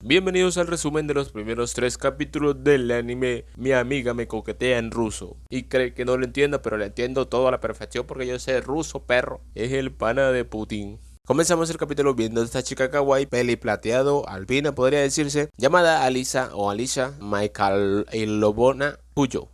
Bienvenidos al resumen de los primeros 3 capítulos del anime Mi amiga me coquetea en ruso. Y cree que no lo entiendo, pero le entiendo todo a la perfección porque yo sé ruso, perro. Es el pana de Putin. Comenzamos el capítulo viendo a esta chica kawaii, peli plateado, albina podría decirse, llamada Alisa o Alicia Mikhailovna Puyo,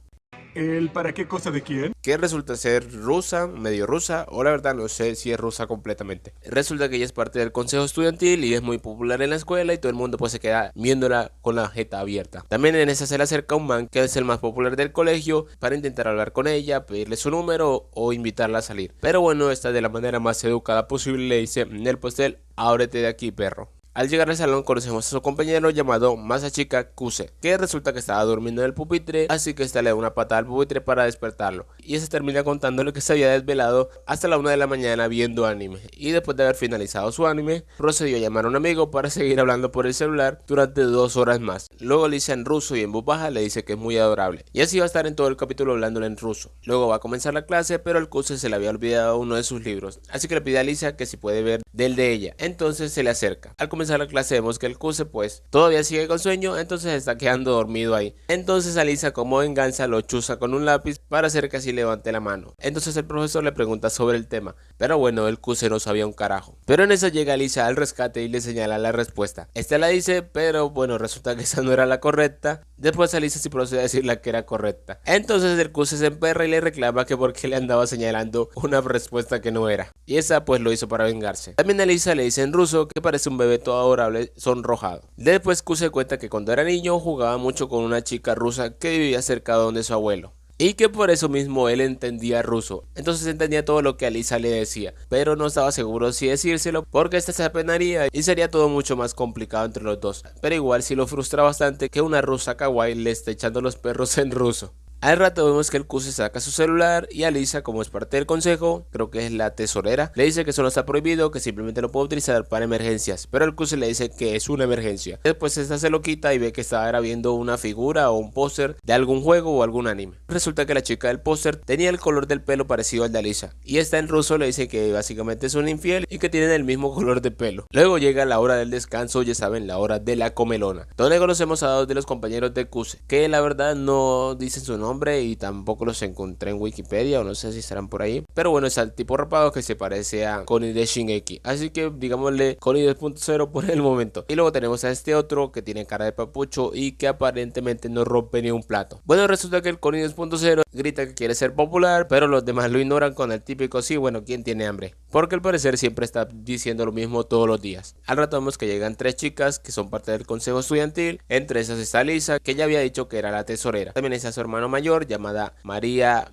¿El para qué cosa de quién? que resulta ser rusa, medio rusa, o la verdad no sé si es rusa completamente. Resulta que ella es parte del consejo estudiantil y es muy popular en la escuela y todo el mundo pues se queda viéndola con la jeta abierta. También en esa se le acerca un man que es el más popular del colegio para intentar hablar con ella, pedirle su número o invitarla a salir. Pero bueno, esta de la manera más educada posible le dice: Nel Postel, ábrete de aquí, perro. Al llegar al salón conocemos a su compañero llamado Masachika Kuse, que resulta que estaba durmiendo en el pupitre, así que esta le da una patada al pupitre para despertarlo. Y ese termina contándole que se había desvelado hasta la 1 de la mañana viendo anime. Y después de haber finalizado su anime, procedió a llamar a un amigo para seguir hablando por el celular durante 2 horas más. Luego le dice en ruso y en voz baja le dice que es muy adorable. Y así va a estar en todo el capítulo hablándole en ruso. Luego va a comenzar la clase, pero el Kuse se le había olvidado uno de sus libros, así que le pide a Lisa que si puede ver del de ella. Entonces se le acerca. Al comenzar la clase vemos que el Kuse pues todavía sigue con sueño, entonces está quedando dormido ahí. Entonces Alisa como venganza lo chuza con un lápiz para hacer que así levante la mano. Entonces el profesor le pregunta sobre el tema, pero bueno, el Kuse no sabía un carajo. Pero en eso llega Alisa al rescate y le señala la respuesta. Esta la dice, pero bueno, resulta que esa no era la correcta. Después Alisa sí procede a decir la que era correcta. Entonces el Kuse se emperra y le reclama que porque le andaba señalando una respuesta que no era. Y esa pues lo hizo para vengarse. También Alisa le dice en ruso que parece un bebé todo adorable sonrojado. Después Kuse cuenta que cuando era niño jugaba mucho con una chica rusa que vivía cerca de donde su abuelo. Y que por eso mismo él entendía ruso, entonces entendía todo lo que Alisa le decía, pero no estaba seguro si decírselo porque esta se apenaría y sería todo mucho más complicado entre los dos, pero igual sí lo frustra bastante que una rusa kawaii le esté echando los perros en ruso. Al rato vemos que el Kuse saca su celular y Alisa, como es parte del consejo, creo que es la tesorera, le dice que eso no está prohibido, que simplemente lo puede utilizar para emergencias, pero el Kuse le dice que es una emergencia. Después esta se lo quita y ve que estaba viendo una figura o un póster de algún juego o algún anime. Resulta que la chica del póster tenía el color del pelo parecido al de Alisa, y esta en ruso le dice que básicamente es un infiel y que tienen el mismo color de pelo. Luego llega la hora del descanso, ya saben, la hora de la comelona, donde conocemos a dos de los compañeros de Kuse, que la verdad no dicen su nombre y tampoco los encontré en Wikipedia o no sé si estarán por ahí, pero bueno, es al tipo rapado que se parece a Connie de Shingeki, así que digámosle Connie 2.0 por el momento. Y luego tenemos a este otro que tiene cara de papucho y que aparentemente no rompe ni un plato. Bueno, resulta que el Connie 2.0 grita que quiere ser popular, pero los demás lo ignoran con el típico sí, bueno, ¿quién tiene hambre? Porque al parecer siempre está diciendo lo mismo todos los días. Al rato vemos que llegan 3 chicas que son parte del consejo estudiantil, entre esas está Lisa, que ya había dicho que era la tesorera. También está su hermano mayor llamada María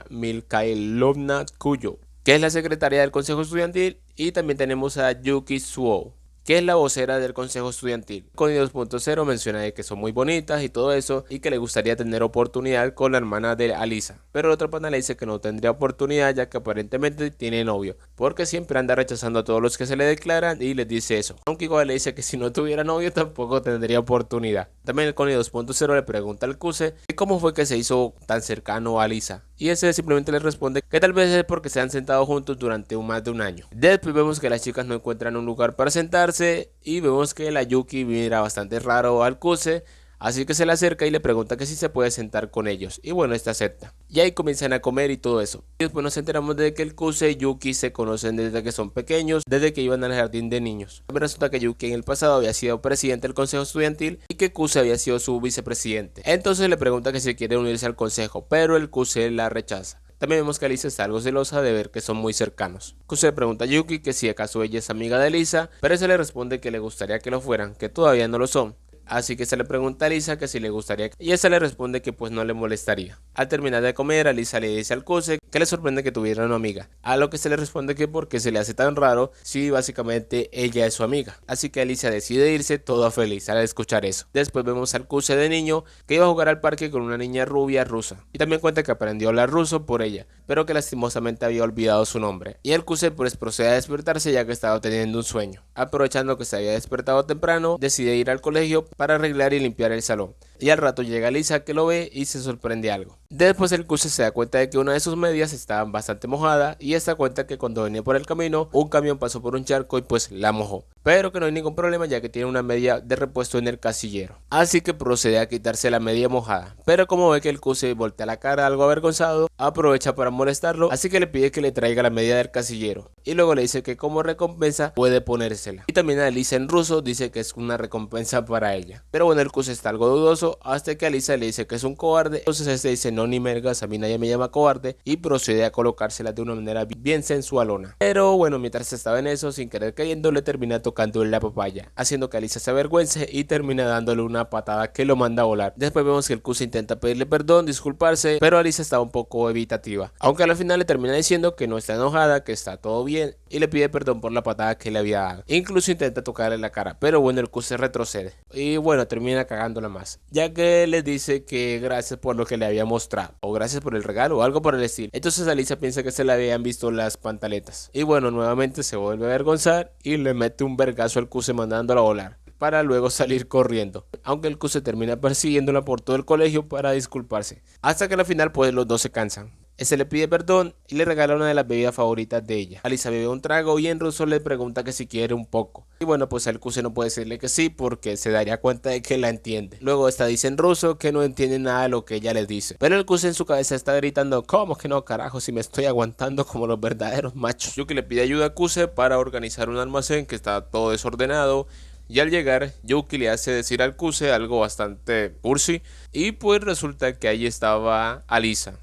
Mikhailovna Kuyo, que es la secretaria del consejo estudiantil, y también tenemos a Yuki Suo, que es la vocera del consejo estudiantil. Connie 2.0 menciona de que son muy bonitas y todo eso, y que le gustaría tener oportunidad con la hermana de Alisa, pero el otro pana le dice que no tendría oportunidad ya que aparentemente tiene novio, porque siempre anda rechazando a todos los que se le declaran y les dice eso, aunque igual le dice que si no tuviera novio tampoco tendría oportunidad. También el Connie 2.0 le pregunta al Kuse que cómo fue que se hizo tan cercano a Alisa, y ese simplemente le responde que tal vez es porque se han sentado juntos durante más de un año. Después vemos que las chicas no encuentran un lugar para sentarse y vemos que la Yuki mira bastante raro al Kuse, así que se le acerca y le pregunta que si se puede sentar con ellos, y bueno, esta acepta. Y ahí comienzan a comer y todo eso. Y después nos enteramos de que el Kuse y Yuki se conocen desde que son pequeños, desde que iban al jardín de niños. También resulta que Yuki en el pasado había sido presidente del consejo estudiantil y que Kuse había sido su vicepresidente. Entonces le pregunta que si quiere unirse al consejo, pero el Kuse la rechaza. También vemos que Alisa está algo celosa de ver que son muy cercanos. Kuse le pregunta a Yuki que si acaso ella es amiga de Alisa, pero ella le responde que le gustaría que lo fueran, que todavía no lo son. Así que se le pregunta a Alisa que si le gustaría, y ella le responde que pues no le molestaría. Al terminar de comer, Alisa le dice al Kuse que le sorprende que tuviera una amiga, a lo que se le responde que porque se le hace tan raro si básicamente ella es su amiga. Así que Alisa decide irse toda feliz al escuchar eso. Después vemos al Kuse de niño que iba a jugar al parque con una niña rubia rusa, y también cuenta que aprendió a hablar ruso por ella, pero que lastimosamente había olvidado su nombre. Y el Kuse pues procede a despertarse ya que estaba teniendo un sueño. Aprovechando que se había despertado temprano, decide ir al colegio para arreglar y limpiar el salón. Y al rato llega Lisa, que lo ve y se sorprende algo. Después el Cuse se da cuenta de que una de sus medias estaba bastante mojada y se da cuenta que cuando venía por el camino un camión pasó por un charco y pues la mojó, pero que no hay ningún problema ya que tiene una media de repuesto en el casillero. Así que procede a quitarse la media mojada, pero como ve que el Cuse voltea la cara algo avergonzado, aprovecha para molestarlo, así que le pide que le traiga la media del casillero y luego le dice que como recompensa puede ponérsela. Y también a Lisa en ruso dice que es una recompensa para ella, pero bueno, el Cuse está algo dudoso hasta que a Lisa le dice que es un cobarde. Entonces este dice: no, ni mergas, a mí nadie me llama cobarde, y procede a colocársela de una manera bien sensualona. Pero bueno, mientras estaba en eso, sin querer cayendo, le termina tocando en la papaya, haciendo que Alisa se avergüence y termina dándole una patada que lo manda a volar. Después vemos que el Cuse intenta pedirle perdón, disculparse, pero Alisa está un poco evitativa, aunque al final le termina diciendo que no está enojada, que está todo bien, y le pide perdón por la patada que le había dado. Incluso intenta tocarle la cara, pero bueno, el Cuse retrocede y bueno, termina cagándola más, ya que le dice que gracias por lo que le había mostrado, o gracias por el regalo, o algo por el estilo. Entonces Alisa piensa que se le habían visto las pantaletas, y bueno, nuevamente se vuelve a avergonzar y le mete un vergazo al Cuse mandándolo a volar, para luego salir corriendo, aunque el Cuse termina persiguiéndola por todo el colegio para disculparse, hasta que al final pues los dos se cansan. Ese le pide perdón y le regala una de las bebidas favoritas de ella. Alisa bebe un trago y en ruso le pregunta que si quiere un poco. Y bueno, pues el Cuse no puede decirle que sí porque se daría cuenta de que la entiende. Luego esta dice en ruso que no entiende nada de lo que ella le dice. Pero el Cuse en su cabeza está gritando: ¿cómo que no, carajo? Si me estoy aguantando como los verdaderos machos. Yuki le pide ayuda a Cuse para organizar un almacén que está todo desordenado. Y al llegar, Yuki le hace decir al Cuse algo bastante cursi. Y pues resulta que ahí estaba Alisa.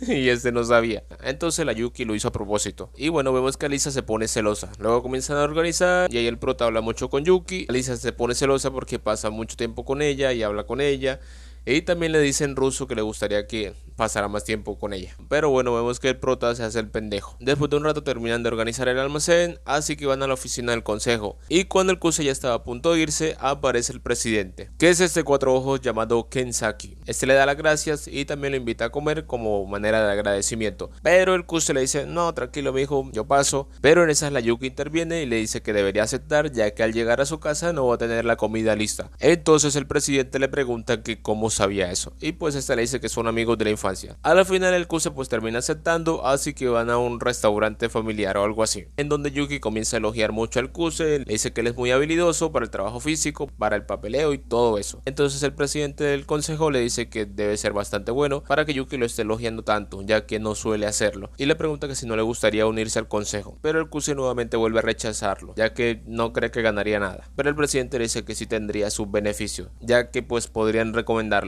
Y este no sabía. Entonces la Yuki lo hizo a propósito. Y bueno, vemos que Alisa se pone celosa. Luego comienzan a organizar y ahí el prota habla mucho con Yuki. Alisa se pone celosa porque pasa mucho tiempo con ella y habla con ella. Y también le dice en ruso que le gustaría que pasara más tiempo con ella. Pero bueno, vemos que el prota se hace el pendejo. Después de un rato terminan de organizar el almacén, así que van a la oficina del consejo. Y cuando el Cuse ya estaba a punto de irse, aparece el presidente, que es este cuatro ojos llamado Kensaki. Este le da las gracias y también lo invita a comer como manera de agradecimiento. Pero el Cuse le dice: no, tranquilo mijo, yo paso. Pero en esas la Yuki interviene y le dice que debería aceptar, ya que al llegar a su casa no va a tener la comida lista. Entonces el presidente le pregunta que cómo sabía eso, y pues esta le dice que son amigos de la infancia. A la final el Cuse pues termina aceptando, así que van a un restaurante familiar o algo así, en donde Yuki comienza a elogiar mucho al Cuse, le dice que él es muy habilidoso para el trabajo físico, para el papeleo y todo eso. Entonces el presidente del consejo le dice que debe ser bastante bueno para que Yuki lo esté elogiando tanto, ya que no suele hacerlo, y le pregunta que si no le gustaría unirse al consejo, pero el Cuse nuevamente vuelve a rechazarlo, ya que no cree que ganaría nada. Pero el presidente le dice que sí tendría sus beneficios, ya que pues podrían recomendarlo,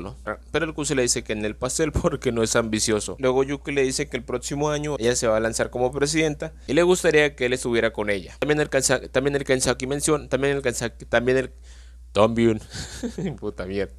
pero el Cuse le dice que en el pastel porque no es ambicioso. Luego Yuki le dice que el próximo año ella se va a lanzar como presidenta y le gustaría que él estuviera con ella. También el Kensaki menciona, puta mierda.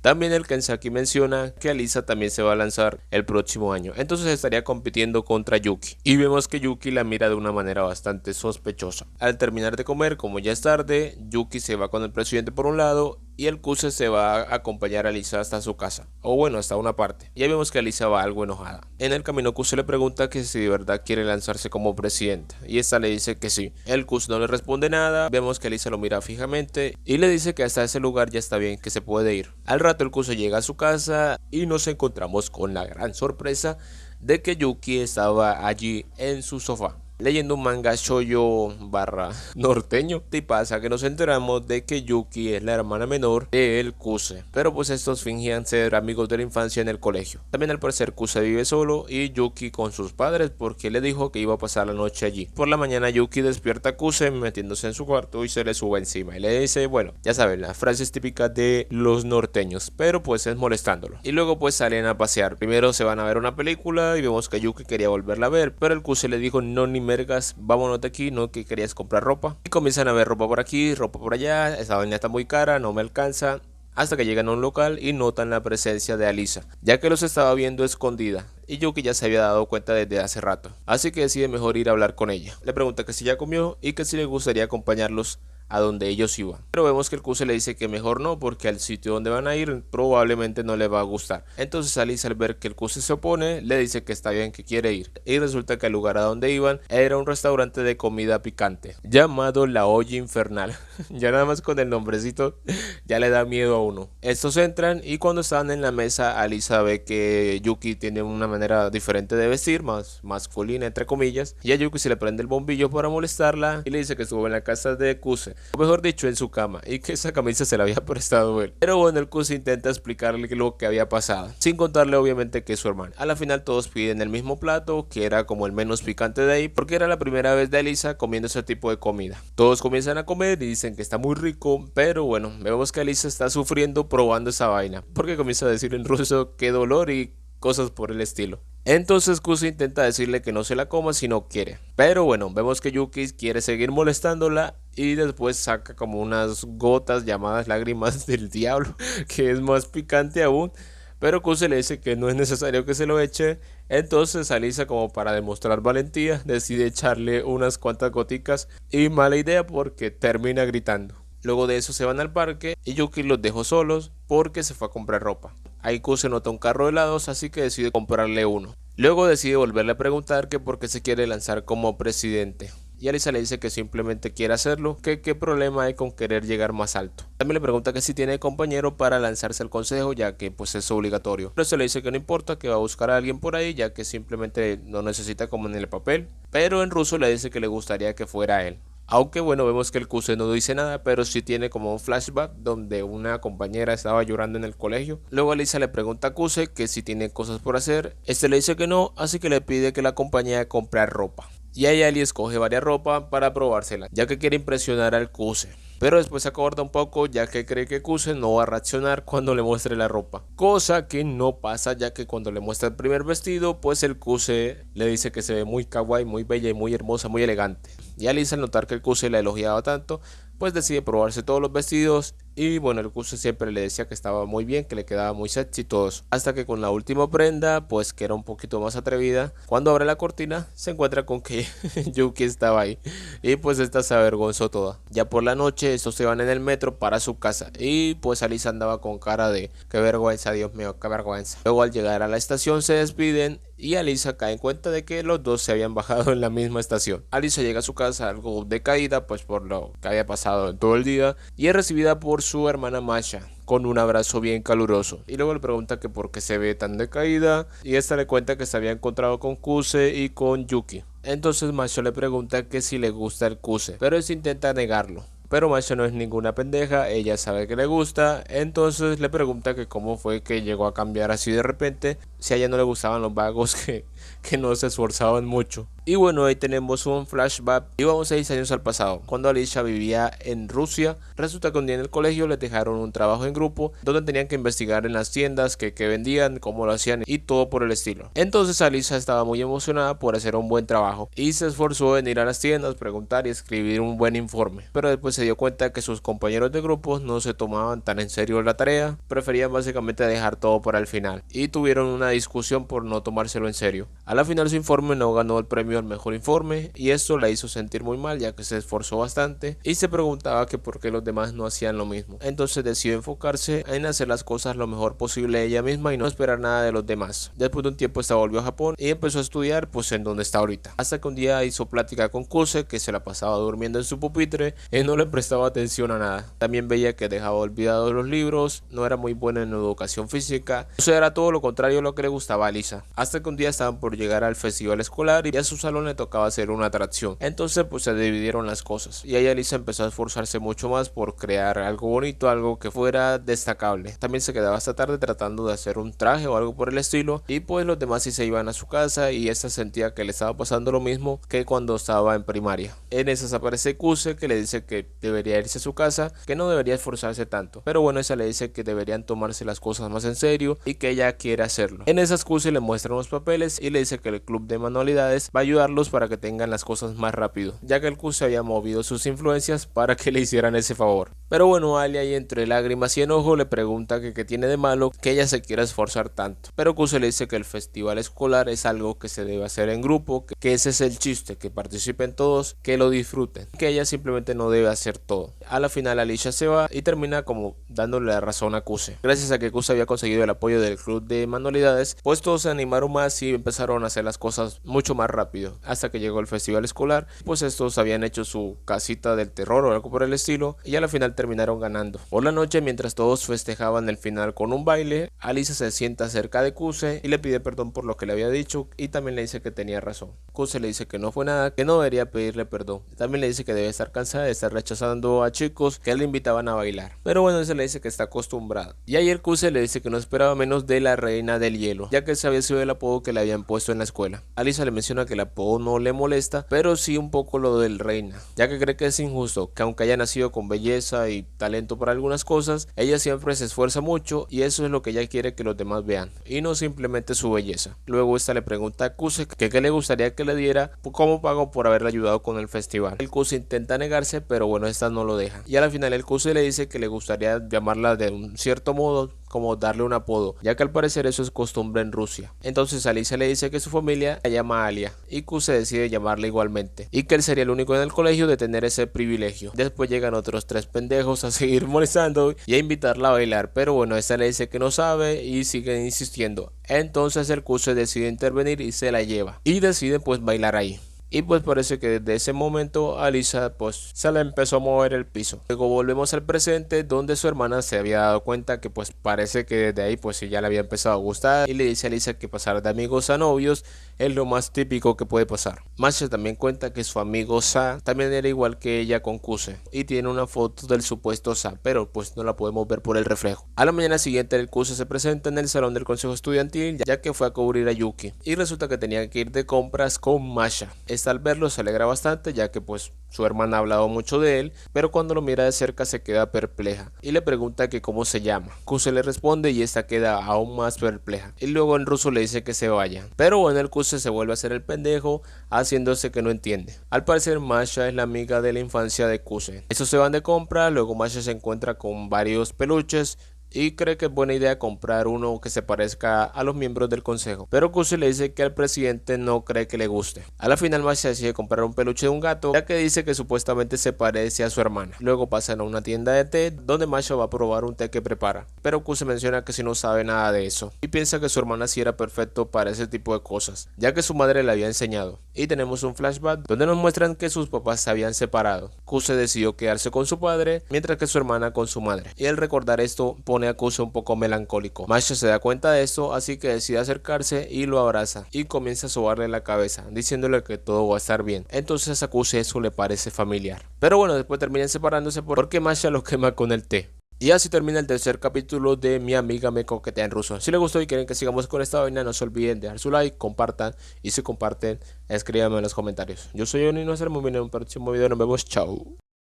También el Kensaki menciona que Alisa también se va a lanzar el próximo año, entonces estaría compitiendo contra Yuki. Y vemos que Yuki la mira de una manera bastante sospechosa. Al terminar de comer, como ya es tarde, Yuki se va con el presidente por un lado y el Cuse se va a acompañar a Alisa hasta su casa, o bueno, hasta una parte. Ya vemos que Alisa va algo enojada. En el camino Cuse le pregunta que si de verdad quiere lanzarse como presidenta, y esta le dice que sí. El Cuse no le responde nada, vemos que Alisa lo mira fijamente y le dice que hasta ese lugar ya está bien, que se puede ir. Al rato el Cuse llega a su casa y nos encontramos con la gran sorpresa de que Yuki estaba allí en su sofá leyendo un manga shoujo barra norteño. Y pasa que nos enteramos de que Yuki es la hermana menor de el Cuse, pero pues estos fingían ser amigos de la infancia en el colegio. También al parecer Cuse vive solo y Yuki con sus padres porque le dijo que iba a pasar la noche allí. Por la mañana Yuki despierta a Cuse metiéndose en su cuarto y se le sube encima y le dice, bueno, ya saben, las frases típicas de los norteños, pero pues es molestándolo. Y luego pues salen a pasear. Primero se van a ver una película y vemos que Yuki quería volverla a ver, pero el Cuse le dijo, no, ni mergas, vámonos de aquí, no que querías comprar ropa. Y comienzan a ver ropa por aquí, ropa por allá, esa vaina está muy cara, no me alcanza. Hasta que llegan a un local y notan la presencia de Alisa, ya que los estaba viendo escondida, y Yuki ya se había dado cuenta desde hace rato, así que decide mejor ir a hablar con ella. Le pregunta que si ya comió y que si le gustaría acompañarlos a donde ellos iban. Pero vemos que el Kuse le dice que mejor no, porque al sitio donde van a ir probablemente no le va a gustar. Entonces Alice, al ver que el Kuse se opone, le dice que está bien, que quiere ir. Y resulta que el lugar a donde iban era un restaurante de comida picante llamado La Olla Infernal. Ya nada más con el nombrecito ya le da miedo a uno. Estos entran y cuando están en la mesa, Alisa ve que Yuki tiene una manera diferente de vestir, más masculina entre comillas, y a Yuki se le prende el bombillo para molestarla y le dice que estuvo en la casa de Kuse, o mejor dicho en su cama, y que esa camisa se la había prestado él. Pero bueno, el Kuse intenta explicarle lo que había pasado, sin contarle obviamente que es su hermano. A la final todos piden el mismo plato, que era como el menos picante de ahí, porque era la primera vez de Alisa comiendo ese tipo de comida. Todos comienzan a comer y dicen que está muy rico, pero bueno, vemos que Alisa está sufriendo probando esa vaina, porque comienza a decir en ruso qué dolor y cosas por el estilo. Entonces Kuse intenta decirle que no se la coma si no quiere, pero bueno, vemos que Yuki quiere seguir molestándola y después saca como unas gotas llamadas lágrimas del diablo, que es más picante aún. Pero Kuse le dice que no es necesario que se lo eche. Entonces Alisa, como para demostrar valentía, decide echarle unas cuantas goticas, y mala idea porque termina gritando. Luego de eso se van al parque y Yuki los dejó solos porque se fue a comprar ropa. Ahí Kuse nota un carro de helados, así que decide comprarle uno. Luego decide volverle a preguntar que por qué se quiere lanzar como presidente. Y Alisa le dice que simplemente quiere hacerlo, que qué problema hay con querer llegar más alto. También le pregunta que si tiene compañero para lanzarse al consejo, ya que pues es obligatorio. Pero se le dice que no importa, que va a buscar a alguien por ahí, ya que simplemente no necesita como en el papel. Pero en ruso le dice que le gustaría que fuera él. Aunque bueno, vemos que el Kuse no dice nada, pero sí tiene como un flashback donde una compañera estaba llorando en el colegio. Luego Alisa le pregunta a Kuse que si tiene cosas por hacer. Este le dice que no, así que le pide que la acompañe a comprar ropa. Y ahí Ali escoge varias ropas para probársela, ya que quiere impresionar al Kuse. Pero después se acorda un poco, ya que cree que Kuse no va a reaccionar cuando le muestre la ropa. Cosa que no pasa, ya que cuando le muestra el primer vestido, pues el Kuse le dice que se ve muy kawaii, muy bella y muy hermosa, muy elegante. Y Alice, al notar que el Kuse la elogiaba tanto, pues decide probarse todos los vestidos. Y bueno, el Kuse siempre le decía que estaba muy bien, que le quedaba muy sexy y todo eso. Hasta que con la última prenda, pues que era un poquito más atrevida, cuando abre la cortina se encuentra con que Yuki estaba ahí. Y pues esta se avergonzó toda. Ya por la noche estos se van en el metro para su casa. Y pues Alice andaba con cara de qué vergüenza, Dios mío, qué vergüenza. Luego al llegar a la estación se despiden y Alisa cae en cuenta de que los dos se habían bajado en la misma estación. Alisa llega a su casa algo decaída, pues por lo que había pasado en todo el día, y es recibida por su hermana Masha con un abrazo bien caluroso. Y luego le pregunta que por qué se ve tan decaída, y esta le cuenta que se había encontrado con Kuse y con Yuki. Entonces Masha le pregunta que si le gusta el Kuse, pero él intenta negarlo. Pero Masha no es ninguna pendeja, ella sabe que le gusta, entonces le pregunta que cómo fue que llegó a cambiar así de repente, si a ella no le gustaban los vagos que no se esforzaban mucho. Y bueno, ahí tenemos un flashback y vamos 6 años al pasado, cuando Alicia vivía en Rusia. Resulta que un día en el colegio le dejaron un trabajo en grupo donde tenían que investigar en las tiendas que vendían, cómo lo hacían y todo por el estilo. Entonces Alicia estaba muy emocionada por hacer un buen trabajo y se esforzó en ir a las tiendas, preguntar y escribir un buen informe. Pero después se dio cuenta que sus compañeros de grupo no se tomaban tan en serio la tarea, preferían básicamente dejar todo para el final y tuvieron una discusión por no tomárselo en serio. A la final su informe no ganó el premio al mejor informe y esto la hizo sentir muy mal, ya que se esforzó bastante y se preguntaba que por qué los demás no hacían lo mismo. Entonces decidió enfocarse en hacer las cosas lo mejor posible ella misma y no esperar nada de los demás. Después de un tiempo esta volvió a Japón y empezó a estudiar pues en donde está ahorita, hasta que un día hizo plática con Kuse, que se la pasaba durmiendo en su pupitre y no le prestaba atención a nada. También veía que dejaba olvidados los libros, no era muy buena en educación física, o sea, era todo lo contrario a lo que le gustaba a Lisa. Hasta que un día estaban por llegar al festival escolar y a su salón le tocaba hacer una atracción. Entonces pues se dividieron las cosas y ahí Lisa empezó a esforzarse mucho más por crear algo bonito, algo que fuera destacable. También se quedaba hasta tarde tratando de hacer un traje o algo por el estilo, y pues los demás sí se iban a su casa y esta sentía que le estaba pasando lo mismo que cuando estaba en primaria. En esas aparece Kuse, que le dice que debería irse a su casa, que no debería esforzarse tanto, pero bueno, esa le dice que deberían tomarse las cosas más en serio y que ella quiere hacerlo. En esas Kuse le muestra unos papeles y le dice que el club de manualidades va a ayudarlos para que tengan las cosas más rápido, ya que el Kuse había movido sus influencias para que le hicieran ese favor. Pero bueno, Alia, ahí entre lágrimas y enojo, le pregunta que qué tiene de malo que ella se quiera esforzar tanto. Pero Kuse le dice que el festival escolar es algo que se debe hacer en grupo, que ese es el chiste, que participen todos, que lo disfruten, que ella simplemente no debe hacer todo. A la final Alicia se va y termina como dándole la razón a Kuse. Gracias a que Kuse había conseguido el apoyo del club de manualidades, pues todos se animaron más y empezaron a hacer las cosas mucho más rápido. Hasta que llegó el festival escolar, pues estos habían hecho su casita del terror o algo por el estilo, y a la final terminaron ganando. Por la noche, mientras todos festejaban el final con un baile, Alicia se sienta cerca de Kuse y le pide perdón por lo que le había dicho, y también le dice que tenía razón. Kuse le dice que no fue nada, que no debería pedirle perdón. También le dice que debe estar cansada de estar rechazando a chicos que le invitaban a bailar. Pero bueno, se le dice que está acostumbrada. Y ayer Kuse le dice que no esperaba menos de la reina del hielo, ya que ese había sido el apodo que le habían puesto en la escuela. Alicia le menciona que el apodo no le molesta, pero sí un poco lo del reina, ya que cree que es injusto, que aunque haya nacido con belleza y talento para algunas cosas, ella siempre se esfuerza mucho y eso es lo que ella quiere que los demás vean, y no simplemente su belleza. Luego esta le pregunta a Kuse que qué le gustaría que le diera como pago por haberle ayudado con el festival. El Kuse intenta negarse, pero bueno, esta no lo deja. Y a la final el Kuse le dice que le gustaría llamarla de un cierto modo, como darle un apodo, ya que al parecer eso es costumbre en Rusia. Entonces Alicia le dice que su familia la llama Alia y Kuse decide llamarla igualmente, y que él sería el único en el colegio de tener ese privilegio. Después llegan otros tres pendejos a seguir molestando y a invitarla a bailar, pero bueno, esta le dice que no sabe y siguen insistiendo. Entonces el Kuse decide intervenir y se la lleva, y decide pues bailar ahí. Y pues parece que desde ese momento Alicia pues se le empezó a mover el piso. Luego volvemos al presente, donde su hermana se había dado cuenta que pues parece que desde ahí pues ya le había empezado a gustar, y le dice a Alicia que pasar de amigos a novios es lo más típico que puede pasar. Masha también cuenta que su amigo Sa también era igual que ella con Kuse, y tiene una foto del supuesto Sa, pero pues no la podemos ver por el reflejo. A la mañana siguiente el Kuse se presenta en el salón del consejo estudiantil, ya que fue a cubrir a Yuki, y resulta que tenía que ir de compras con Masha. Al verlo se alegra bastante, ya que pues su hermana ha hablado mucho de él, pero cuando lo mira de cerca se queda perpleja y le pregunta que cómo se llama. Kuse le responde y esta queda aún más perpleja, y luego en ruso le dice que se vaya. Pero bueno, el Kuse se vuelve a hacer el pendejo, haciéndose que no entiende. Al parecer Masha es la amiga de la infancia de Kuse. Estos se van de compra, luego Masha se encuentra con varios peluches y cree que es buena idea comprar uno que se parezca a los miembros del consejo, pero Kuse le dice que al presidente no cree que le guste. A la final Masha decide comprar un peluche de un gato, ya que dice que supuestamente se parece a su hermana. Luego pasan a una tienda de té, donde Masha va a probar un té que prepara, pero Kuse menciona que si no sabe nada de eso, y piensa que su hermana sí era perfecto para ese tipo de cosas, ya que su madre le había enseñado. Y tenemos un flashback donde nos muestran que sus papás se habían separado. Kuse decidió quedarse con su padre, mientras que su hermana con su madre, y al recordar esto pone a Kuse un poco melancólico. Masha se da cuenta de esto, así que decide acercarse y lo abraza y comienza a sobarle la cabeza, diciéndole que todo va a estar bien. Entonces a Kuse eso le parece familiar, pero bueno, después terminan separándose porque Masha lo quema con el té. Y así termina el tercer capítulo de Mi amiga me coquetea en ruso. Si les gustó y quieren que sigamos con esta vaina, no se olviden de dejar su like, compartan, y si comparten, escríbanme en los comentarios. Yo soy Johnny y nos vemos en un próximo video. Nos vemos, chao.